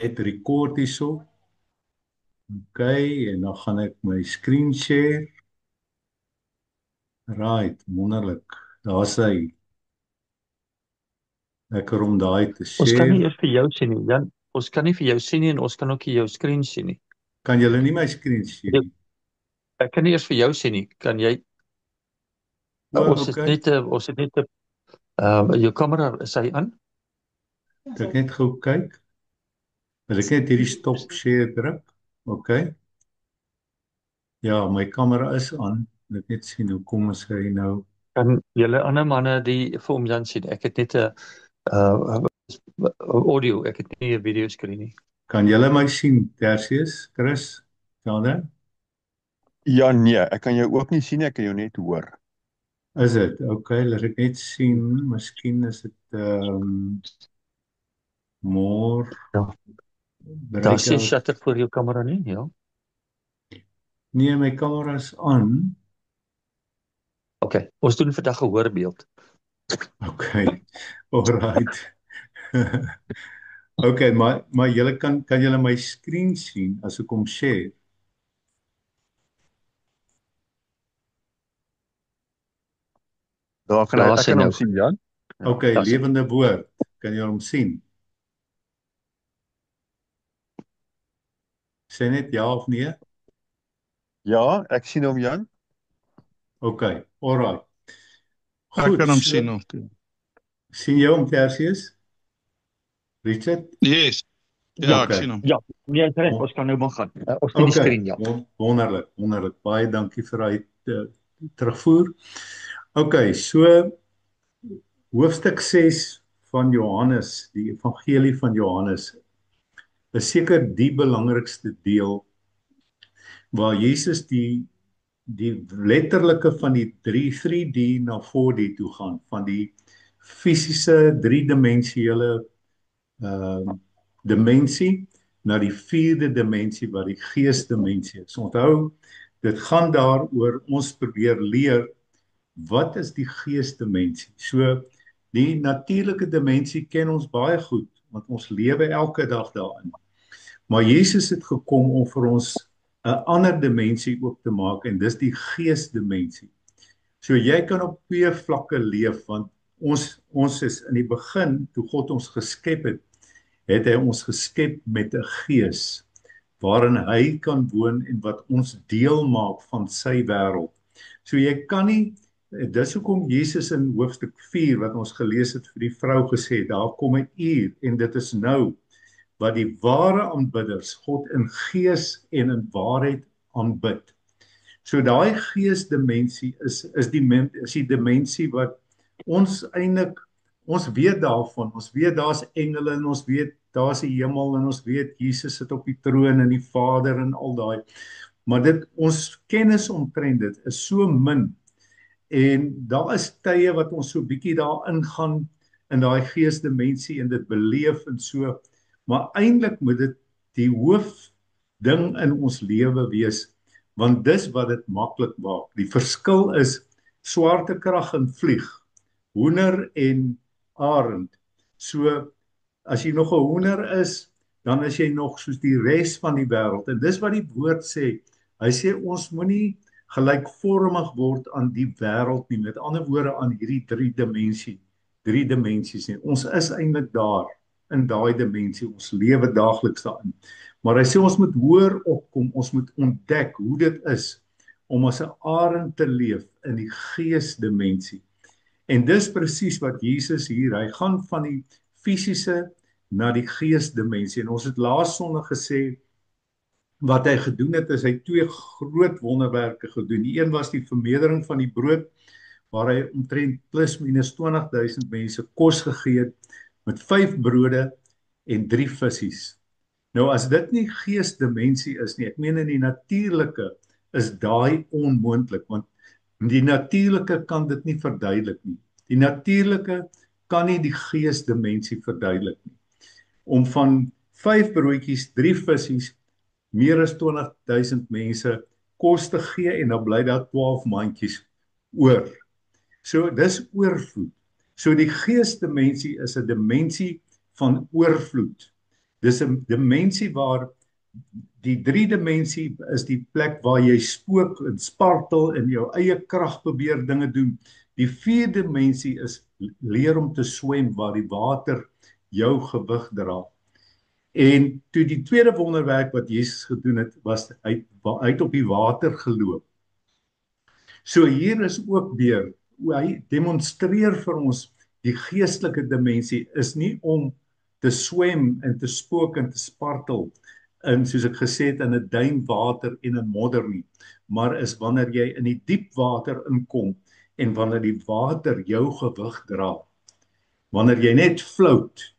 Het record hierso. OK, en dan gaan ek my screen share. Right, wonderlik. Daar's hy. Lekker om daai te Ons kan nie share. eers vir jou sien nie, Jan. Ons kan nie vir jou sien nie en ons kan ook nie jou skerm sien nie. Kan julle nie my screen share Nee, nie? ek kan nie eers vir jou sien nie. Kan jy O, ons OK. het net jou kamera is hy aan? Het ek net gou kyk. Wil ek net hierdie stop share druk? OK. Ja, my kamera is aan. Ek net sien hoe kom ons hy nou. Kan julle ander manne die vir hom Jan sien? Ek het net 'n uh audio, ek het nie 'n video skerm nie. Kan julle my sien, Tertius, Chris, Jana? Ja, nee, ek kan jou ook nie sien nie, ek kan jou net hoor. Is dit? OK, laat ek net sien. Miskien is dit more Ja. Daar sien breakout. shutter voor jou kamera nie, ja. Nee, my kamera is aan. OK, ons doen vandag 'n hoorbeeld. OK. Alright. OK, maar julle kan julle my skerm sien as ek hom share? Daar kan Ja, ek sien kan hom nou. sien, Jan. Ja. OK, Ja, sien. lewende woord. Kan julle hom sien? Sê net ja of nee? Ja, ek sien hom, Jan. OK, alright. Ek Goed, kan hom so, sien ook. sien jy hom, Tertius? Richard? Yes. Ja, ek OK. sien hom. Ja, nee, reg, ons kan nou maar gaan. Ons sien die skerm, ja. Wonderlik, wonderlik. Baie dankie vir daai terugvoer. OK, so hoofstuk 6 van Johannes, die evangelie van Johannes, is seker die belangrikste deel waar Jesus die letterlike van die 3D na 4D toe gaan, van die fisiese driedimensiële dimensie na die 4de dimensie wat die geesdimensie is. Onthou, dit gaan daaroor ons probeer leer wat is die geesdimensie. So die natuurlike dimensie ken ons baie goed want ons lewe elke dag daarin. Maar Jesus het gekom om vir ons 'n ander dimensie oop te maak en dis die geesdimensie. So jy kan op twee vlakke leef want ons is in die begin toe God ons geskep het hy ons geskep met 'n gees waarin hy kan woon en wat ons deel maak van sy wêreld. So jy kan nie, dis hoekom Jesus in hoofstuk 4 wat ons gelees het vir die vrou gesê, daar kom 'n uur en dit is nou wat die ware aanbidders God in gees en in waarheid aanbid. So daai geesdimensie is die dimensie wat ons eintlik ons weet daarvan, ons weet daar's engele en ons weet daar's die hemel en ons weet Jesus sit op die troon en die Vader en al daai. Maar ons kennis omtrent dit is so min en daar is tye wat ons so bietjie daar ingaan in daai geesdimensie en dit beleef en so, maar eintlik moet dit die hoofding in ons lewe wees want dis wat dit maklik maak. Die verskil is swaartekrag en vlieg, hoender en arend. So as jy nog 'n hoender is, dan is jy nog soos die res van die wêreld. En dis wat die woord sê. Hy sê ons moenie gelykvormig word aan die wêreld nie. Met ander woorde aan hierdie drie dimensies nie. Ons is eintlik daar in daai dimensie. Ons lewe daagliks daarin. Maar hy sê ons moet hoër opkom, ons moet ontdek hoe dit is om as 'n arend te leef in die geesdimensie. En dis presies wat Jesus hier, hy gaan van die fisiese na die geesdimensie. En ons het laas Sondag gesê wat hy gedoen het is hy twee groot wonderwerke gedoen. Die een was die vermeerdering van die brood waar hy omtrent plus minus 20,000 mense kos gegee het met 5 brode en 3 visse. Nou as dit nie geesdimensie is nie, ek meen in die natuurlike is daai onmoontlik want die natuurlike kan dit nie verduidelik nie. Die natuurlike kan nie die geesdimensie verduidelik nie. Om van 5 broodjies, 3 visse, meer as 20,000 mense kos te gee en dan bly daar 12 mandjies oor. So dis oorvloed. So die geesdimensie is 'n dimensie van oorvloed. Dis 'n dimensie waar die 3 dimensie is die plek waar jy spook en spartel en jou eie krag probeer dinge doen. Die 4de dimensie is leer om te swem waar die water jou gewig dra. En toe die tweede wonderwerk wat Jesus gedoen het, was hy het op die water geloop. So hier is ook weer, hy demonstreer vir ons die geestelike dimensie is nie om te swem en te spook en te spartel in, soos ek gesê het, in 'n duinwater en in modder nie, maar is wanneer jy in die diep water inkom en wanneer die water jou gewig dra. Wanneer jy net float,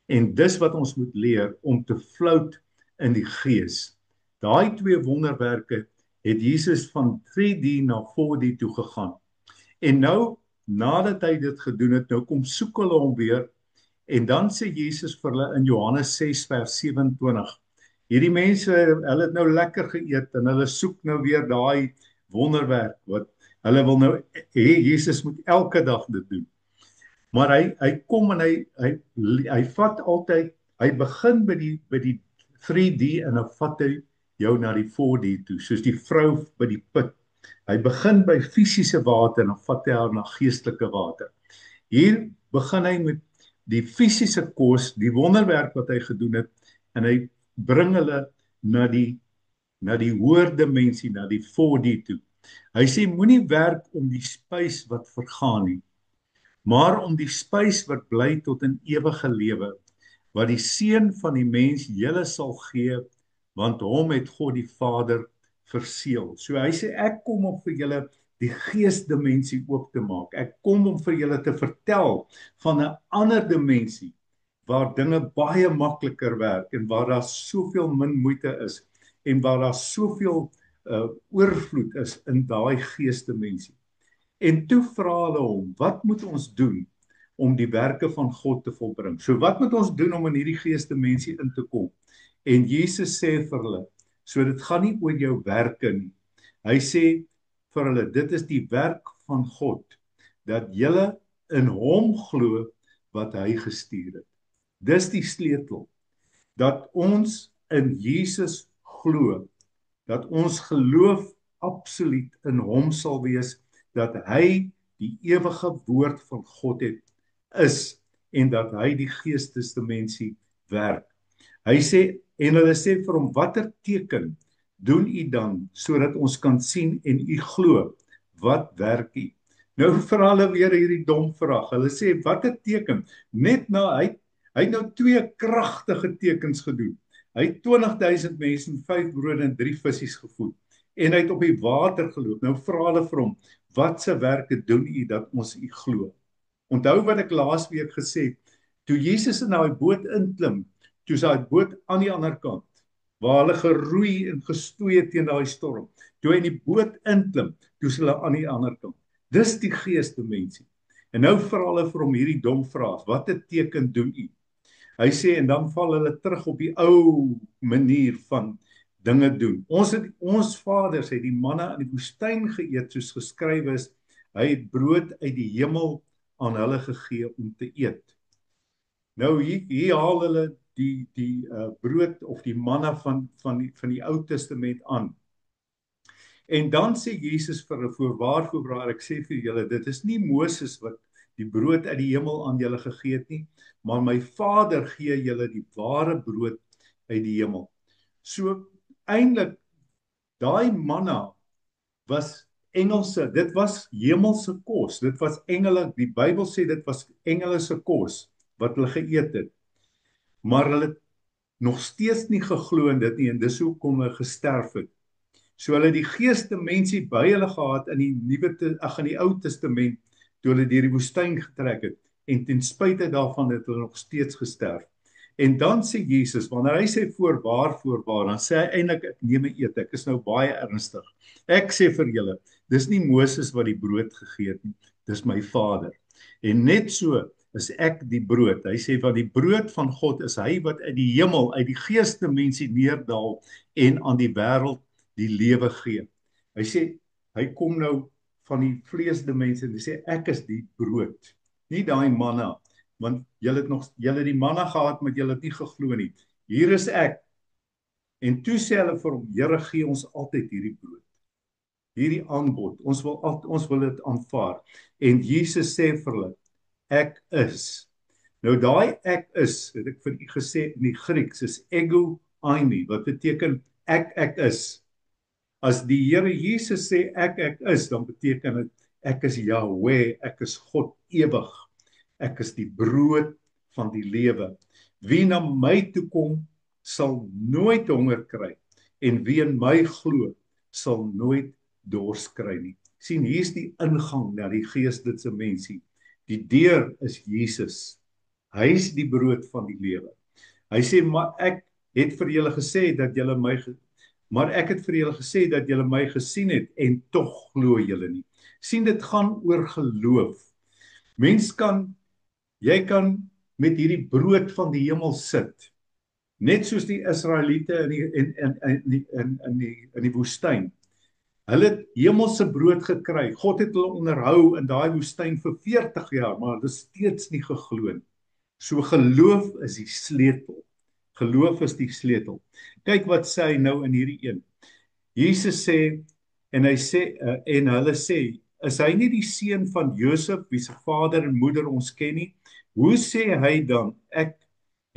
en dis wat ons moet leer, om te float in die gees. Daai 2 wonderwerke het Jesus van 3D na 4D toe gegaan. En nou, nadat hy dit gedoen het, nou kom soek hulle hom weer, en dan sê Jesus vir hulle in Johannes 6 vers 27, hierdie mense, hulle het nou lekker geëet, en hulle soek nou weer daai wonderwerk, wat hulle wil nou, Jesus moet elke dag dit doen. Maar hy kom en hy vat altyd, hy begin by die 3D en dan vat hy jou na die 4D toe, soos die vrou by die put. Hy begin by fisiese water en dan vat hy haar na geestelike water. Hier begin hy met die fisiese kos, die wonderwerk wat hy gedoen het, en hy bring hulle na die hoër dimensie, na die 4D toe. Hy sê, moenie werk om die spys wat vergaan nie, maar om die spys wat bly tot in ewige lewe, wat die Seun van die mens julle sal gee, want hom het God die Vader verseël. So hy sê, ek kom om vir julle die geesdimensie oop te maak. Ek kom om vir julle te vertel van 'n ander dimensie, waar dinge baie makliker werk, en waar daar soveel min moeite is, en waar daar soveel oorvloed is in daai geesdimensie. En toe vra hulle hom, wat moet ons doen om die werke van God te volbring? So wat moet ons doen om in hierdie geesdimensie in te kom? En Jesus sê vir hulle, so dit gaan nie oor jou werke nie. Hy sê vir hulle, dit is die werk van God, dat julle in hom glo wat hy gestuur het. Dis die sleutel, dat ons in Jesus glo, dat ons geloof absoluut in hom sal wees, dat hy die ewige woord van God is, en dat hy die geestesdimensie werk. Hy sê, en hulle sê vir hom, watter teken doen u dan, sodat ons kan sien en u glo, wat werk u? Nou vra hulle weer hierdie dom vraag, hulle sê, watter teken? Net na, hy het nou 2 kragtige tekens gedoen. Hy het 20.000 mense en 5 brode en 3 visse gevoed, en hy het op die water geloop. Nou vra hulle vir hom, wat se werke doen u dat ons u glo? Onthou wat ek laasweek gesê het, toe Jesus in daai boot inklim, toe is daai boot aan die ander kant, waar hulle geroei en gestoei het teen daai storm. Toe hy in die boot inklim, toe is hulle aan die ander kant. Dis die geesdimensie. En nou vra hulle vir hom hierdie dom vraag, wat 'n teken doen u? Hy sê, en dan val hulle terug op die ou manier van dinge doen. Ons vaders het die manna in die woestyn geëet, soos geskryf is, hy het brood uit die hemel aan hulle gegee om te eet. Nou hier haal hulle die brood of die manna van die Ou Testament aan. En dan sê Jesus vir hulle, voorwaar, ek sê vir julle, dit is nie Moses wat die brood uit die hemel aan julle gegee het nie, maar my Vader gee julle die ware brood uit die hemel. So eintlik, daai manna was engelse, dit was hemelse kos, dit was engele, die Bybel sê dit was engelse kos, wat hulle geëet het. Maar hulle het nog steeds nie geglo in dit nie, en dis hoekom hulle gesterf het. So hulle die geesdimensie by hulle gehad in die Ou Testament, toe hulle deur die woestyn getrek het, en ten spyte daarvan het hulle nog steeds gesterf. En dan sê Jesus, wanneer hy sê voorwaar, dan sê hy eintlik, ek neem eet, ek is nou baie ernstig. Ek sê vir julle, dis nie Moses wat die brood gegee het nie, dis my Vader. En net so is ek die brood. Hy sê, want die brood van God is hy wat uit die hemel, uit die geesdimensie neerdal en aan die wêreld die lewe gee. Hy sê, hy kom nou van die vleesdimensie en hy sê, ek is die brood. Nie daai manna, want julle het die manna gehad, maar julle het nie geglo nie. hier is ek. En toe sê hulle vir hom, Here, gee ons altyd hierdie brood. Hierdie aanbod, ons wil dit aanvaar. En Jesus sê vir hulle, ek is. Nou daai ek is, het ek vir u gesê in die Grieks, is ego eimi, wat beteken ek is. As die Here Jesus sê ek is, dan beteken dit ek is Yahweh, ek is God ewig. Ek is die brood van die lewe. Wie na my toe kom, sal nooit honger kry en wie in my glo, sal nooit dors kry nie. Sien, hier's die ingang na die geestelike mensie. Die deur is Jesus. Hy is die brood van die lewe. Hy sê, maar ek het vir julle gesê dat julle my gesien het en tog glo julle nie. Sien, dit gaan oor geloof. Jy kan met hierdie brood van die hemel sit. Net soos die Israeliete in die woestyn. Hulle het hemelse brood gekry. God het hulle onderhou in daai woestyn vir 40 jaar, maar hulle het steeds nie geglo nie. So geloof is die sleutel. Geloof is die sleutel. Kyk wat sê hy nou in hierdie een. Jesus sê, en hulle sê, is hy nie die seun van Josef, wie se vader en moeder ons ken nie? Hoe sê hy dan, ek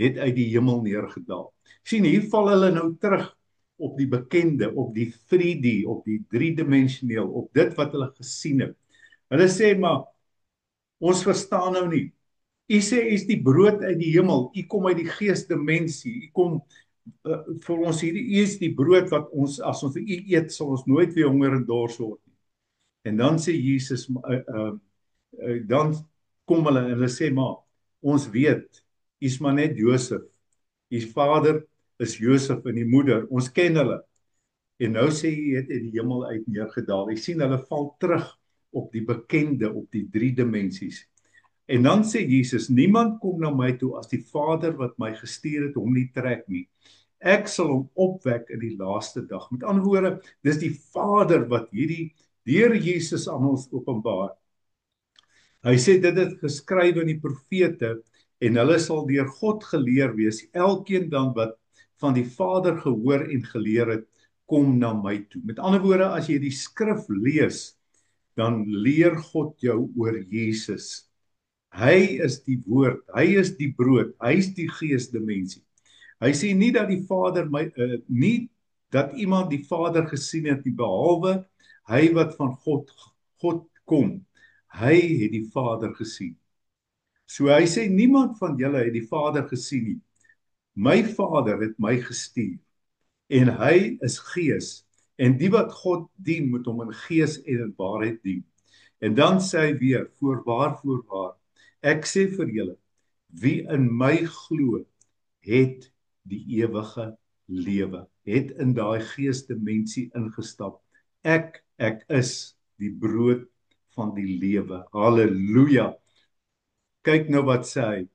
het uit die hemel neergedaal? Sien, hier val hulle nou terug op die bekende, op die 3D, op die 3-dimensioneel, op dit wat hulle gesien het. Hulle sê, maar, ons verstaan nou nie. U sê, u is die brood uit die hemel, u kom uit die geesdimensie, u kom vir ons hierdie, u is die brood wat ons, as ons u eet, sal ons nooit weer honger en dors word nie. En dan sê Jesus, dan kom hulle en hulle sê, maar, ons weet, u is maar net Josef, u vader is Josef en die moeder, ons ken hulle. En nou sê hy het uit die hemel uit neergedaal. Jy sien, hulle val terug op die bekende, op die 3 dimensies. En dan sê Jesus, niemand kom na my toe as die Vader wat my gestuur het hom nie trek nie. Ek sal hom opwek in die laaste dag. Met ander woorde, dis die Vader wat hierdie deur Jesus aan ons openbaar. Hy sê dit het geskryf in die profete en hulle sal deur God geleer wees. Elkeen dan wat van die Vader gehoor en geleer het, kom na my toe. Met ander woorde, as jy die skrif lees, dan leer God jou oor Jesus. Hy is die woord, hy is die brood, hy is die geesdimensie. Hy sê nie dat die Vader nie dat iemand die Vader gesien het nie, behalwe hy wat van God kom. Hy het die Vader gesien. So hy sê niemand van julle het die Vader gesien nie. My Vader het my gestuur en hy is gees en die wat God dien moet hom in gees en in waarheid dien. En dan sê hy weer, voorwaar, ek sê vir julle, wie in my glo, het die ewige lewe, het in daai geesdimensie ingestap. Ek is die brood van die lewe. Halleluja. Kyk nou wat sê hy.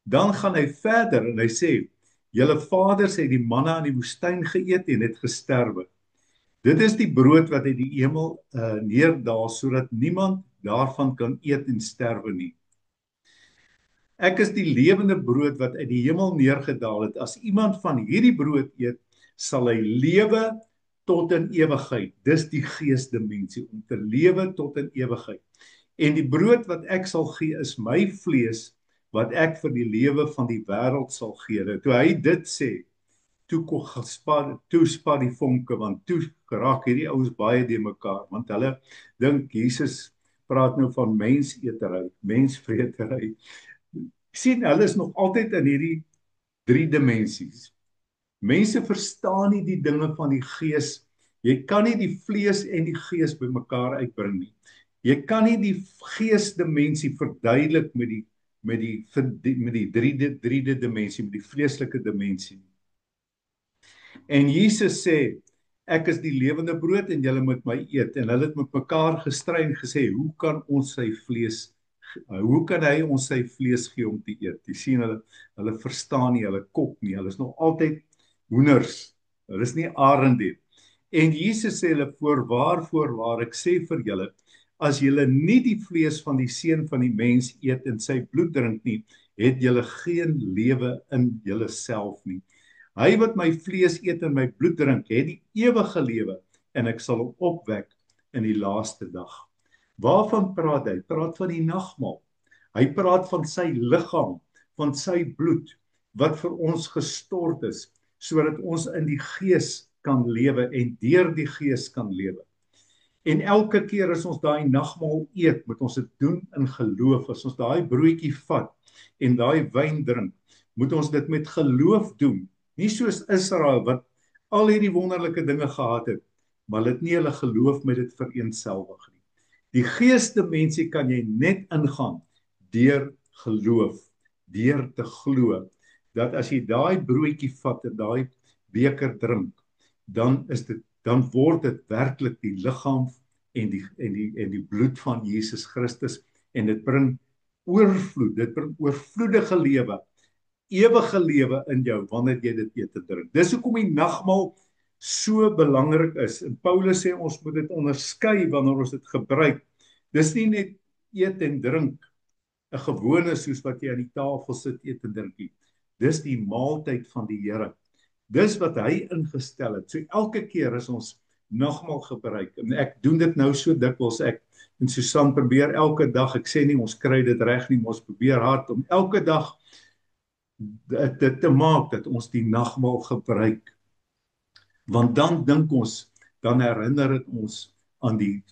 Dan gaan hy verder en hy sê, julle vaders het die manna in die woestyn geëet en het gesterwe. Dit is die brood wat uit die hemel neerdaal, sodat niemand daarvan kan eet en sterwe nie. Ek is die lewende brood wat uit die hemel neergedaal het. As iemand van hierdie brood eet, sal hy lewe tot in ewigheid. Dis die geesdimensie, om te lewe tot in ewigheid. En die brood wat ek sal gee, is my vlees, wat ek vir die lewe van die wêreld sal gee. Toe hy dit sê, toe span die vonke, want toe raak hierdie ouens baie de mekaar, want hulle dink, Jesus praat nou van mensetery, mensvretery. Sien, hulle is nog altyd in hierdie 3 dimensies. Mense verstaan nie die dinge van die gees. Jy kan nie die vlees en die gees by mekaar uitbring nie. Jy kan nie die geesdimensie verduidelik met die 3de dimensie, met die vleeslike dimensie. En Jesus sê, ek is die lewende brood en julle moet my eet. En hulle het met mekaar gestry en gesê, hoe kan hy ons sy vlees gee om te eet? Jy sien, hulle verstaan nie, hulle kop nie, hulle is nog altyd hoenders, hulle is nie arende. En Jesus sê hulle, voorwaar, ek sê vir julle, as julle nie die vlees van die seun van die mens eet en sy bloed drink nie, het julle geen lewe in julle self nie. Hy wat my vlees eet en my bloed drink, het die ewige lewe en ek sal hom opwek in die laaste dag. Waarvan praat hy? Praat van die nagmaal. Hy praat van sy liggaam, van sy bloed, wat vir ons gestort is, sodat ons in die gees kan lewe en deur die gees kan lewe. En elke keer as ons daai nagmaal eet, moet ons dit doen in geloof. As ons daai broodjie vat en daai wyn drink, moet ons dit met geloof doen. Nie soos Israel wat al hierdie wonderlike dinge gehad het, maar hulle het nie hulle geloof met dit vereenselwig nie. Die geesdimensie kan jy net ingaan deur geloof, deur te glo, dat as jy daai broodjie vat en daai beker drink, dan word dit werklik die liggaam en die bloed van Jesus Christus, en dit bring oorvloed, dit bring oorvloedige lewe, ewige lewe in jou wanneer jy dit eet en drink. Dis hoekom die nagmaal so belangrik is. En Paulus sê ons moet dit onderskei wanneer ons dit gebruik. Dis nie net eet en drink, 'n gewone soos wat jy aan die tafel sit eet en drink nie. Dis die maaltyd van die Here. Dis wat hy ingestel het. So elke keer as ons nagmaal gebruik, en ek doen dit nou so dikwels, ek en Susan probeer elke dag, ek sê nie ons kry dit reg nie, maar ons probeer hard om elke dag dit te maak dat ons die nagmaal gebruik. Want dan dink ons, dan herinner dit ons aan die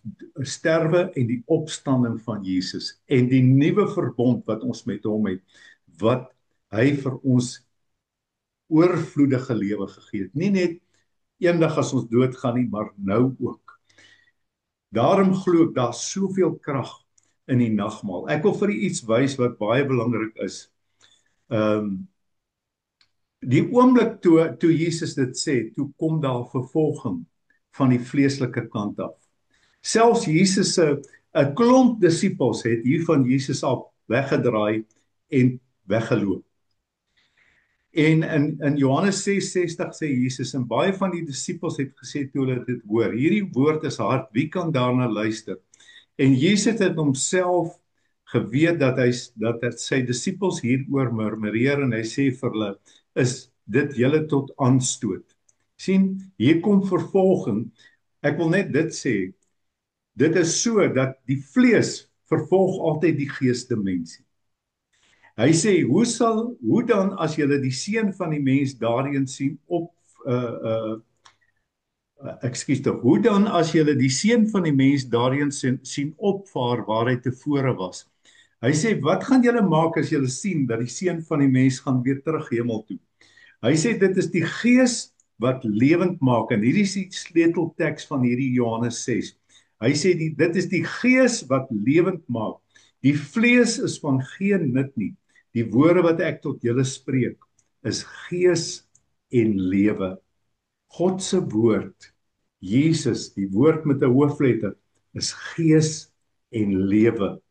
sterwe en die opstanding van Jesus en die nuwe verbond wat ons met hom het, wat hy vir ons oorvloedige lewe gegee het. Nie net eendag as ons doodgaan nie, maar nou ook. Daarom glo ek daar soveel krag in die nagmaal. Ek wil vir u iets wys wat baie belangrik is. Die oomblik toe Jesus dit sê, toe kom daar vervolging van die vleeslike kant af. Selfs Jesus 'n klomp disippels het hier van Jesus af weggedraai en weggeloop. En in Johannes 6:60 sê Jesus, en baie van die disippels het gesê toe hulle dit hoor, hierdie woord is hard, wie kan daarna luister? En Jesus het homself geweet dat sy disippels hieroor murmureer, en hy sê vir hulle, is dit julle tot aanstoot? Sien, hier kom vervolging. Ek wil net dit sê, dit is so dat die vlees vervolg altyd die geesdimensie. Hy sê, hoe dan as julle die seun van die mens daarin sien hoe dan as julle die seun van die mens daarin sien opvaar waar hy tevore was? Hy sê, wat gaan julle maak as julle sien dat die seun van die mens gaan weer terug hemel toe? Hy sê, dit is die gees wat lewend maak, en hierdie is die sleutelteks van hierdie Johannes 6. Hy sê, dit is die gees wat lewend maak. Die vlees is van geen nut nie. Die woorde wat ek tot julle spreek, is gees en lewe. God se woord, Jesus, die woord met 'n hoofletter, is gees en lewe.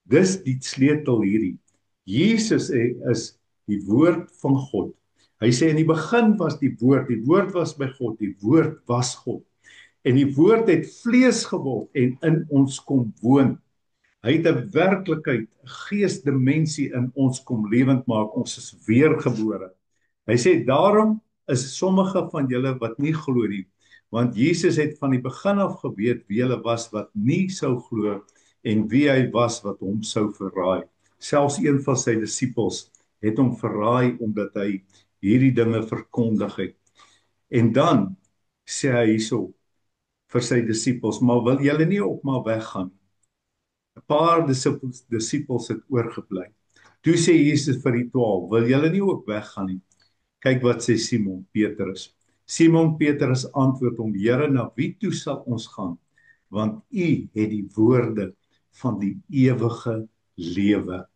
Dis die sleutel hierdie. Jesus is die woord van God. Hy sê, in die begin was die woord was by God, die woord was God. En die woord het vlees geword en in ons kom woon. Hy het 'n werklikheid, 'n geesdimensie in ons kom lewend maak, ons is weergebore. Hy sê, daarom is sommige van julle wat nie glo nie, want Jesus het van die begin af geweet wie hulle was wat nie sou glo en wie hy was wat hom sou verraai. Selfs een van sy disippels het hom verraai omdat hy hierdie dinge verkondig het. En dan sê hy hierso vir sy disippels, maar wil julle nie ook maar weggaan? 'n Paar disippels het oorgebly. Toe sê Jesus vir die 12, wil julle nie ook weggaan nie? Kyk wat sê Simon Petrus. Simon Petrus antwoord hom, Here, na wie toe sal ons gaan? Want u het die woorde van die ewige lewe.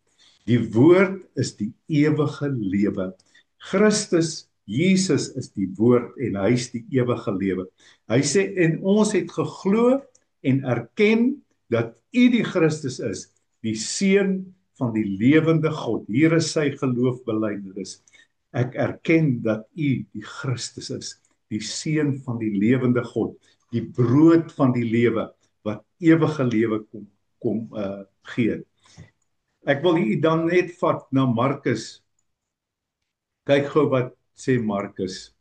Die woord is die ewige lewe. Christus, Jesus is die woord en hy is die ewige lewe. Hy sê, en ons het geglo en erken dat u die Christus is, die seun van die lewende God. Hier is sy geloofbelydenis. Ek erken dat u die Christus is, die seun van die lewende God, die brood van die lewe, wat ewige lewe kom gee. Ek wil u dan net vat na Markus. Kyk gou wat sê Markus.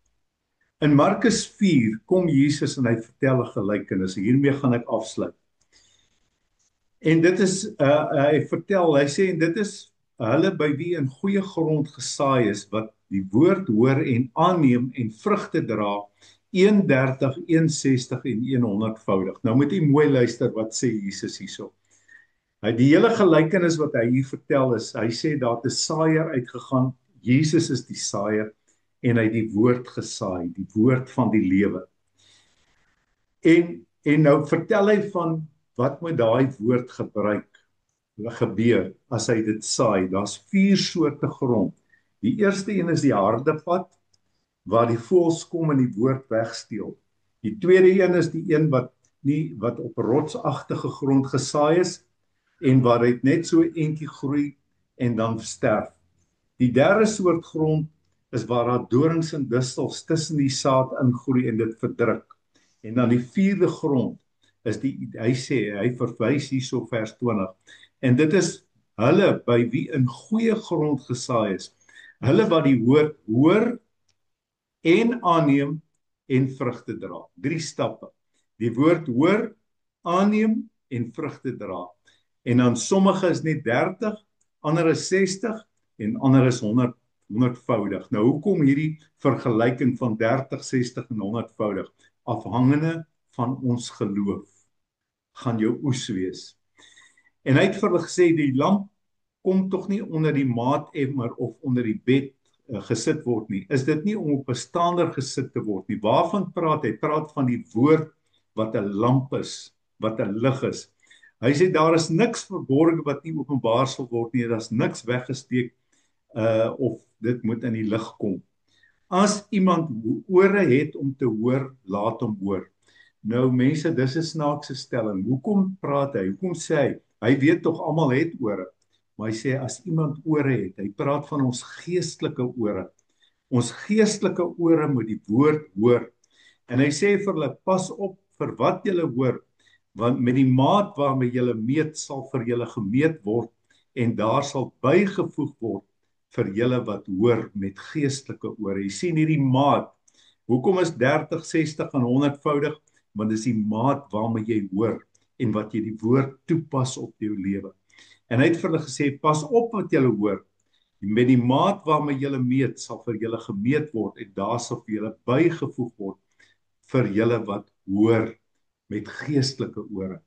In Markus 4 kom Jesus en hy vertel 'n gelykenis. Hiermee gaan ek afsluit. En dit is hy vertel, hy sê en dit is hulle by wie in goeie grond gesaai is wat die woord hoor en aanneem en vrugte dra 31, 61 en 100voudig. Nou moet jy mooi luister wat sê Jesus hierso. Die hele gelykenis wat hy hier vertel is, hy sê daar het 'n saaiër uitgegaan. Jesus is die saaiër en hy het die woord gesaai, die woord van die lewe. En nou vertel hy van wat moet daai woord gebeur as hy dit saai. Daar's 4 soorte grond. Die eerste een is die harde pad waar die voëls kom en die woord wegsteel. Die tweede een is die een wat op rotsagtige grond gesaai is en waar dit net so eentjie groei en dan sterf. Die derde soort grond is waar daar dorings en distels tussen die saad ingroei en dit verdruk. En dan die vierde grond is hy verwys hierso vers 20. En dit is hulle by wie in goeie grond gesaai is. Hulle wat die woord hoor en aanneem en vrugte dra. 3 stappe. Die woord hoor, aanneem en vrugte dra. En dan sommige is net 30, ander is 60 en ander is 100voudig. Nou hoekom hierdie vergelyking van 30, 60 en 100voudig? Afhangende van ons geloof gaan jou oes wees. En hy het vir hulle gesê die lamp kom tog nie onder die maatemmer of onder die bed gesit word nie. Is dit nie om op 'n staander gesit te word nie? Waarvan praat hy? Hy praat van die woord wat 'n lamp is, wat 'n lig is. Hy sê daar is niks verborge wat nie openbaar sal word nie. Daar's niks weggesteek of dit moet in die lig kom. As iemand ore het om te hoor, laat hom hoor. Nou mense, dis 'n snaakse stelling. Hoekom praat hy? Hoekom sê hy? Hy weet tog almal het ore. Maar hy sê as iemand ore het, hy praat van ons geestelike ore. Ons geestelike ore moet die woord hoor. En hy sê vir hulle, pas op vir wat julle hoor, want met die maat waarmee julle meet sal vir julle gemeet word en daar sal bygevoeg word vir julle wat hoor met geestelike ore. Jy sien hierdie maat. Hoekom is 30, 60 en 100voudig? Want dis die maat waarmee jy hoor en wat jy die woord toepas op jou lewe. En hy het vir hulle gesê, pas op wat julle hoor. Met die maat waarmee julle meet sal vir julle gemeet word en daar sal vir julle bygevoeg word vir julle wat hoor met geestelike ore.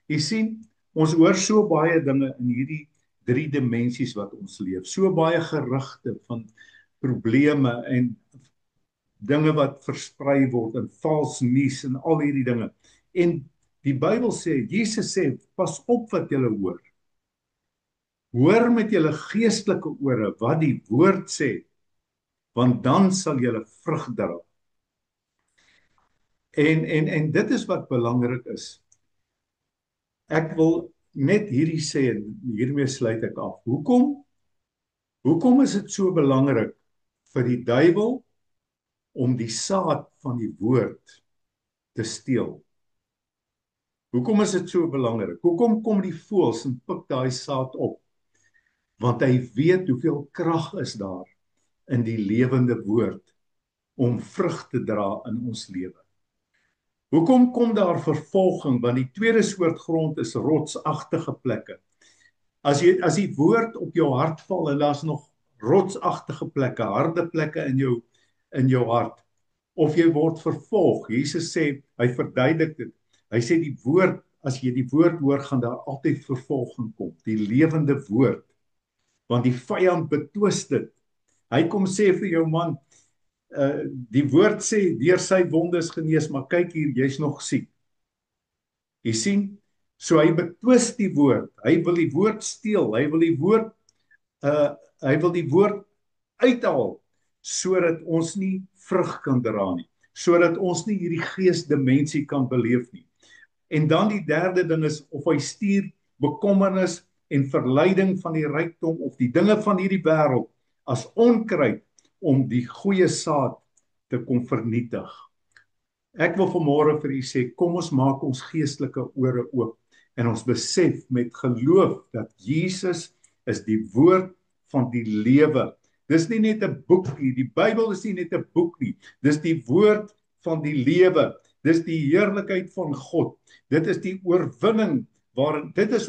Jy sien, ons hoor so baie dinge in hierdie 3 dimensies wat ons leef. So baie gerugte van probleme en dinge wat versprei word en vals nuus en al hierdie dinge. En die Bybel sê, Jesus sê, pas op wat julle hoor. Hoor met julle geestelike ore wat die woord sê, want dan sal julle vrug dra. En dit is wat belangrik is. Ek wil net hierdie sê en hiermee sluit ek af. Hoekom is dit so belangrik vir die duiwel om die saad van die woord te steel? Hoekom is dit so belangrik? Hoekom kom die voëls en pik daai saad op? Want hy weet hoeveel krag is daar in die lewende woord om vrug te dra in ons lewe. Hoekom kom daar vervolging? Want die tweede soort grond is rotsagtige plekke. As die woord op jou hart val en daar's nog rotsagtige plekke, harde plekke in jou hart, of jy word vervolg. Jesus sê, hy verduidelik dit. Hy sê die woord, as jy die woord hoor, gaan daar altyd vervolging kom. Die lewende woord. Want die vyand betwis dit. Hy kom sê vir jou man, die woord sê, deur sy wonde is genees, maar kyk hier, jy's nog siek. Jy sien, so hy betwis die woord. Hy wil die woord steel. Hy wil die woord uithaal, sodat ons nie vrug kan dra nie. Sodat ons nie hierdie geesdimensie kan beleef nie. En dan die derde ding is, of hy stuur bekommernis en verleiding van die rykdom of die dinge van hierdie wêreld as onkruid om die goeie saad te kom vernietig. Ek wil vanmôre vir u sê, kom ons maak ons geestelike ore oop en ons besef met geloof dat Jesus is die woord van die lewe Dis nie net 'n boek nie. Die Bybel is nie net 'n boek nie. Dis die woord van die lewe. Dis die heerlikheid van God. Dit is die oorwinning waarin dit is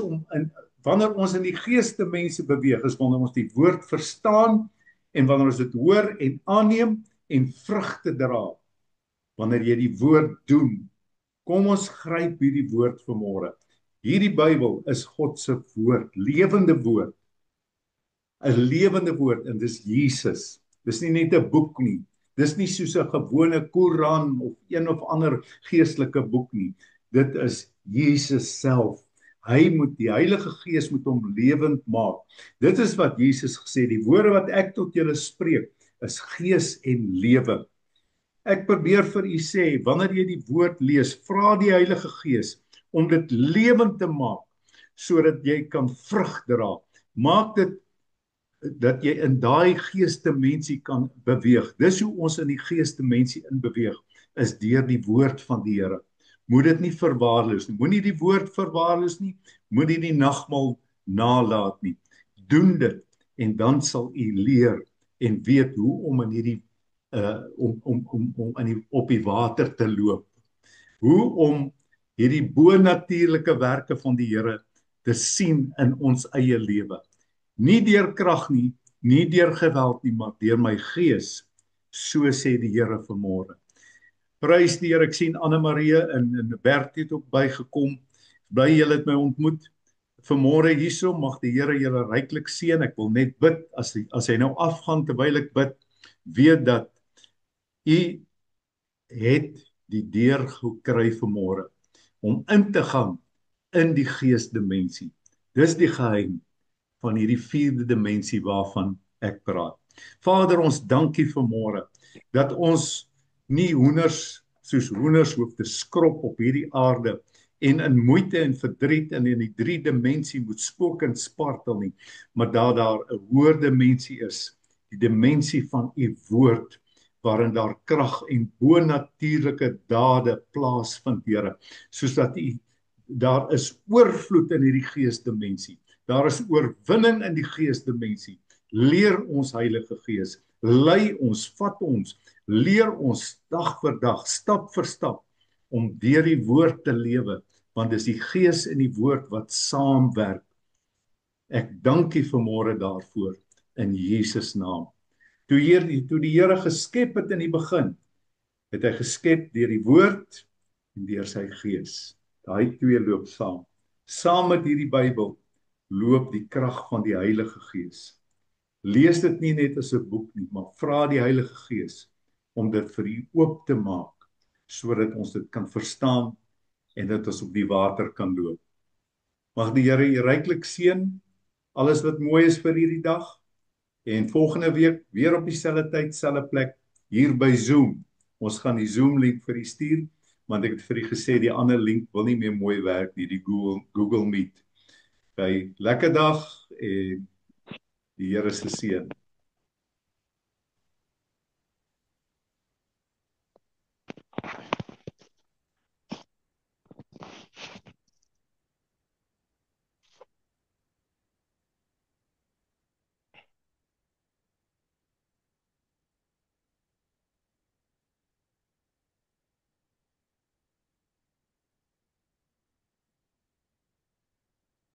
wanneer ons in die geesdimensie beweeg, is wanneer ons die woord verstaan en wanneer ons dit hoor en aanneem en vrugte dra. Wanneer jy die woord doen, kom ons gryp hierdie woord vanmôre. Hierdie Bybel is God se woord, lewende woord. 'n Lewende woord en dis Jesus. Dis nie net 'n boek nie. Dis nie soos 'n gewone Koran of een of ander geestelike boek nie. Dit is Jesus self. Die Heilige Gees moet hom lewend maak. Dit is wat Jesus gesê, die woorde wat ek tot julle spreek, is gees en lewe. Ek probeer vir u sê, wanneer jy die woord lees, vra die Heilige Gees om dit lewend te maak, sodat jy kan vrug dra. Maak dit dat jy in daai geesdimensie kan beweeg. Dis hoe ons in die geesdimensie in beweeg, is deur die woord van die Here. Moet dit nie verwaarloos nie. Moenie die woord verwaarloos nie. Moenie die nagmaal naalaat nie. Doen dit en dan sal u leer en weet hoe om in hierdie op die water te loop. Hoe om hierdie bonatuurlike werke van die Here te sien in ons eie lewe. Nie deur krag nie, nie deur geweld nie, maar deur my gees, so sê die Here vanmôre. Prys die Here, ek sien Anne-Marie en Bert het ook bygekom. Bly julle het my ontmoet. Vanmôre hierso, mag die Here julle ryklik seën. Ek wil net bid, as hy nou afgaan terwyl ek bid, weet dat u het die deur gekry vanmôre om in te gaan in die geesdimensie. Dis die geheim van hierdie 4de dimensie waarvan ek praat. Vader, ons dankie vanmôre dat ons nie soos hoenders hoef te skrop op hierdie aarde en in moeite en verdriet en in die 3 dimensie moet spook en spartel nie, maar dat daar 'n hoër dimensie is, die dimensie van u woord, waarin daar krag en bonatuurlike dade plaasvind, Here, soos dat daar is oorvloed in hierdie geesdimensie. Daar is oorwinning in die geesdimensie. Leer ons, Heilige Gees, lei ons, vat ons, leer ons dag vir dag, stap vir stap, om deur die woord te lewe, want dis die Gees en die woord wat saamwerk. Ek dank U vanmôre daarvoor, in Jesus naam. Toe die Here geskep het in die begin, het hy geskep deur die woord en deur sy Gees. Daai twee loop saam. Saam met hierdie Bybel loop die krag van die Heilige Gees. Lees dit nie net as 'n boek nie, maar vra die Heilige Gees om dit vir u oop te maak, sodat ons dit kan verstaan en dat ons op die water kan loop. Mag die Here u ryklik seën, alles wat mooi is vir hierdie dag, en volgende week weer op dieselfde tyd, selfde plek, hier by Zoom. Ons gaan die Zoom link vir u stuur, want ek het vir u gesê die ander link wil nie meer mooi werk nie, die Google Meet. Lekker dag en die Here se seën.